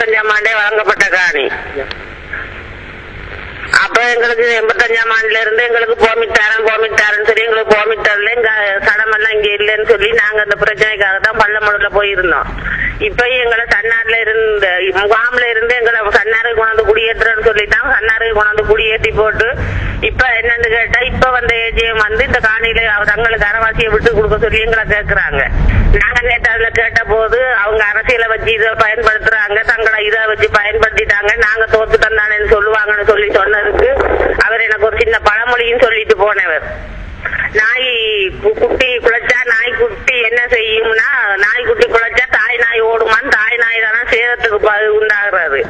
85ஆம் ஆண்டே வழங்கப்பட்ட காணி. அப்ப எங்களுக்கு 85ஆம் ஆண்டுல இருந்து எங்களுக்கு போமிட்டாரன்னு சொல்லி எங்களுக்கு போமிட்டர்ல எங்க சடமெல்லாம் இங்க இல்லைன்னு சொல்லி நாங்க அந்த பிரச்சனைக்காக தான் பள்ளமடுல போயிருந்தோம். இப்ப எங்களை சன்னார்ல இருந்து முகாம்ல இருந்து எங்களை சன்னாருக்கு கொண்டாந்து குடியேற்றுறன்னு சொல்லிட்டாங்க. சன்னாருக்கு கொண்டாந்து குடியேற்றி போட்டு இப்ப என்னன்னு கேட்டா இப்ப வந்த ஏஜிஎம் வந்து இந்த காணியில தங்களுக்கு அறவாசியை விட்டு கொடுக்க சொல்லி எங்களை கேட்கறாங்க. நாங்க நேற்று அதுல கேட்ட போது அவங்க அரசியலை வச்சு இதை பயன்படுத்துறாங்க, தங்களை இதை வச்சு பயன்படுத்திட்டாங்க, நாங்க தோத்து தந்தானேன்னு சொல்லுவாங்கன்னு சொல்லி சொன்னதுக்கு அவர் எனக்கு ஒரு சின்ன பழமொழியும் சொல்லிட்டு போனவர். நாய் குட்டி குழைச்சா நாய் குட்டி என்ன செய்யும்னா, நாய் குட்டி குழைச்சா தாய் நாய் ஓடுமான், தாய் நாய் தானே சேதத்துக்கு உண்டாகிறது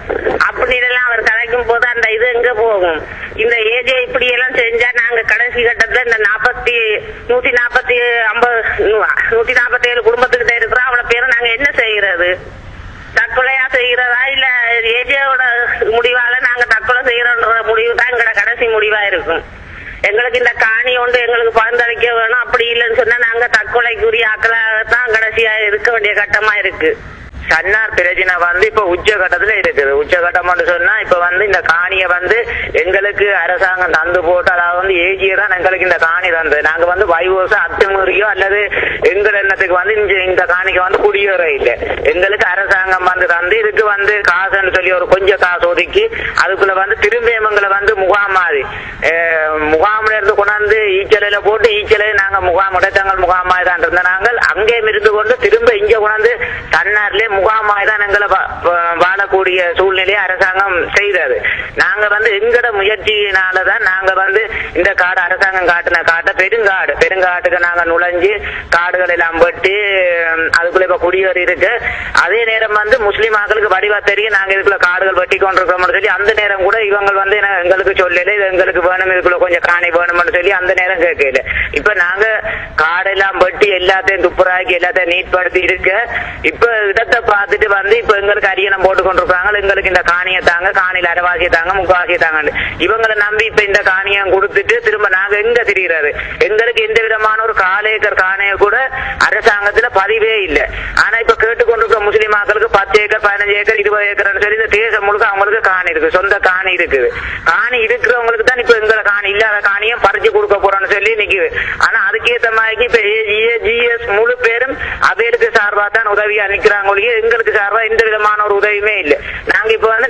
அப்படின்னு அவர் கலைக்கும் போது அந்த இது எங்க போகும்? இந்த ஏஜை இப்படி எல்லாம் செஞ்சா நாங்க கடைசி கட்டத்துல இந்த 147 குடும்பத்துக்கிட்ட இருக்கிறோம். அவ்வளவு பேரும் நாங்க என்ன செய்யறது? தற்கொலையா செய்யறதா இல்ல ஏஜையோட முடிவால நாங்க தற்கொலை செய்யறோன்ற முடிவு தான் எங்களோட கடைசி முடிவா இருக்கும். எங்களுக்கு இந்த காணி ஒன்று எங்களுக்கு பகிர்ந்தளிக்க வேணும். அப்படி இல்லைன்னு சொன்னா நாங்க தற்கொலைக்குரிய ஆக்களாகத்தான் கடைசியா இருக்க வேண்டிய கட்டமா இருக்கு. சன்னார் பிரச்சனை வந்து இப்ப உச்சகட்டத்துல இருக்குது. உச்சகட்டம் சொன்னா இப்ப வந்து இந்த காணியை வந்து எங்களுக்கு அரசாங்கம் தந்து போட்டு, அதாவது ஏஜியை தான் எங்களுக்கு இந்த காணி தந்து, நாங்க வந்து வைவோசம் அத்துமுறையோ அல்லது எங்கள் எண்ணத்துக்கு வந்து இந்த காணிக்கு வந்து குடியேற இல்லை. எங்களுக்கு அரசாங்கம் வந்து தந்து இதுக்கு வந்து காசுன்னு சொல்லி ஒரு கொஞ்சம் காசு ஒதுக்கி அதுக்குள்ள வந்து திரும்ப எங்களை வந்து முகாம் மாதிரி முகாம்ல இருந்து கொண்டாந்து ஈச்சலையில போட்டு ஈச்சலையை நாங்க முகாம் இடைத்தங்கள் முகாமாய் தான் இருந்த நாங்கள் அங்கேயும் இருந்து கொண்டு திரும்ப இங்க கொண்டாந்து தன்னார்ல முகாமாய் தான் எங்களை வாழக்கூடிய சூழ்நிலையை அரசாங்கம் செய்தது. நாங்க வந்து எங்கட முயற்சியினாலதான் நாங்க வந்து இந்த காடு அரசாங்கம் காட்டின காட்டை பெருங்காட்டுக்கு நாங்க நுழைஞ்சு காடுகள் எல்லாம் வெட்டி அதுக்குள்ள இப்ப குடியேறி இருக்கு. அதே நேரம் வந்து முஸ்லீம் மக்களுக்கு வடிவா தெரியும் நாங்க இதுக்குள்ள காடுகள் வெட்டி கொண்டிருக்கிறோம்னு சொல்லி அந்த நேரம் கூட இவங்க வந்து எங்களுக்கு சொல்லல இது எங்களுக்கு வேணும், இதுக்குள்ள கொஞ்சம் காணி வேணும்னு சொல்லி அந்த நேரம் கேட்கல. இப்ப நாங்க காடெல்லாம் வெட்டி எல்லாத்தையும் துப்புராக்கி எல்லாத்தையும் நீட்படுத்தி இருக்க இப்ப இடத்தை பார்த்துட்டு வந்து இப்ப எங்களுக்கு அரியணம் போட்டு கொண்டிருக்காங்க. எங்களுக்கு இந்த காணியை தாங்க, காணியில அரைவாசியை தாங்க, முக்காவாசியை தாங்க இவங்களை நம்பி இப்ப இந்த காணியை கொடுத்துட்டு திரும்ப நாங்க எங்க திரிகிறது? எங்களுக்கு எந்த விதமான ஒரு 1/4 ஏக்கர் காணியை கூட அரசாங்கத்துல பதிவே இல்லை. ஆனா இப்ப கேட்டுக்கொண்டிருக்க முஸ்லீம் மக்களுக்கு 10 ஏக்கர் 15 ஏக்கர் 20 ஏக்கர்னு சொல்லி இந்த தேசம் முழுக்க அவங்களுக்கு காணி இருக்கு, சொந்த காணி இருக்குது. காணி இருக்கிறவங்களுக்கு தான் இப்ப எங்களை காணி இல்லாத காணியை பறிச்சு கொடுக்க போறோம்னு சொல்லி நிக்குது. ஆனா அதுக்கேற்ற மாதிரி இப்ப ஏஜிஎஸ் முழு பேரும் அவைகளுக்கு சார்பா தான் உதவியா நிக்கிறாங்க. எங்களுக்கு சார்பா எந்த விதமான ஒரு உதவியுமே இல்லை. நாங்க இப்ப வந்து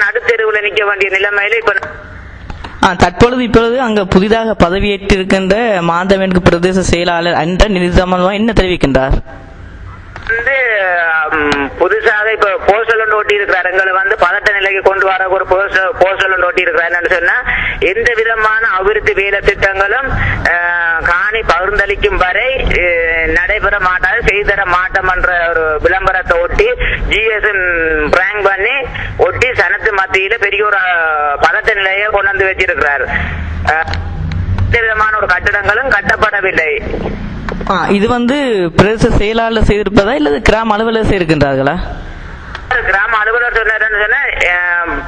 நடுத்தெருவுல நிக்க வேண்டிய நிலைமையில இப்ப தற்பொழுது இப்பொழுது அங்க புதிதாக பதவியேற்றிருக்கின்ற மாந்தவேன்கு பிரதேச செயலாளர் என்ற நிதிதமன்வா என்ன தெரிவிக்கின்றார்? வந்து புதுசாக இப்ப போஸ்டல் ஒன்று ஓட்டி இருக்கிறார். எங்களை வந்து பதட்ட நிலைக்கு கொண்டு வர ஒரு போஸ்டல் ஒன்று ஓட்டி இருக்கிறார். என்னன்னு சொன்னா எந்த விதமான அபிவிருத்தி வேலை திட்டங்களும் காணி பகிர்ந்தளிக்கும் வரை நடைபெற மாட்டாது, செய்தர மாட்டோம் என்ற ஒரு விளம்பரத்தை ஒட்டி ஜிஎஸ் பிராங்க் பண்ணி ஒட்டி சனத்து மத்தியில பெரிய ஒரு பதட்ட நிலையை கொண்டு வந்து வச்சிருக்கிறார். எந்த விதமான ஒரு கட்டிடங்களும் கட்டப்படவில்லை. இது வந்து பிரதேச செயலாளர் செய்திருப்பதா இல்லது கிராம அலுவலர் செய்திருக்கின்றார்களா? கிராம அலுவலர் சொன்ன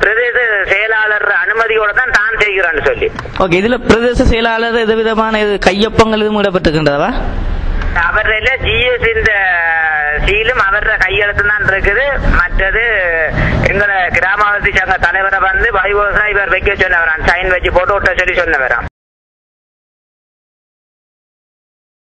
பிரதேச செயலாளர் அனுமதியோட தான் செய்கிறான்னு சொல்லி. ஓகே, இதுல பிரதேச செயலாளர் எந்த விதமான கையொப்பங்கள் எதுவும் இடப்பட்டிருக்கின்றதா? அவர்ல ஜிஎஸ் இந்த சீலும் அவர கையெழுத்து தான் இருக்குது. மற்றது எங்களை கிராமாவதி சங்க தலைவரை வந்து வைவோசா இவர் வைக்க சொன்னவரான், சைன் வச்சு போட்டு ஒட்ட சொல்லி சொன்னவரான்.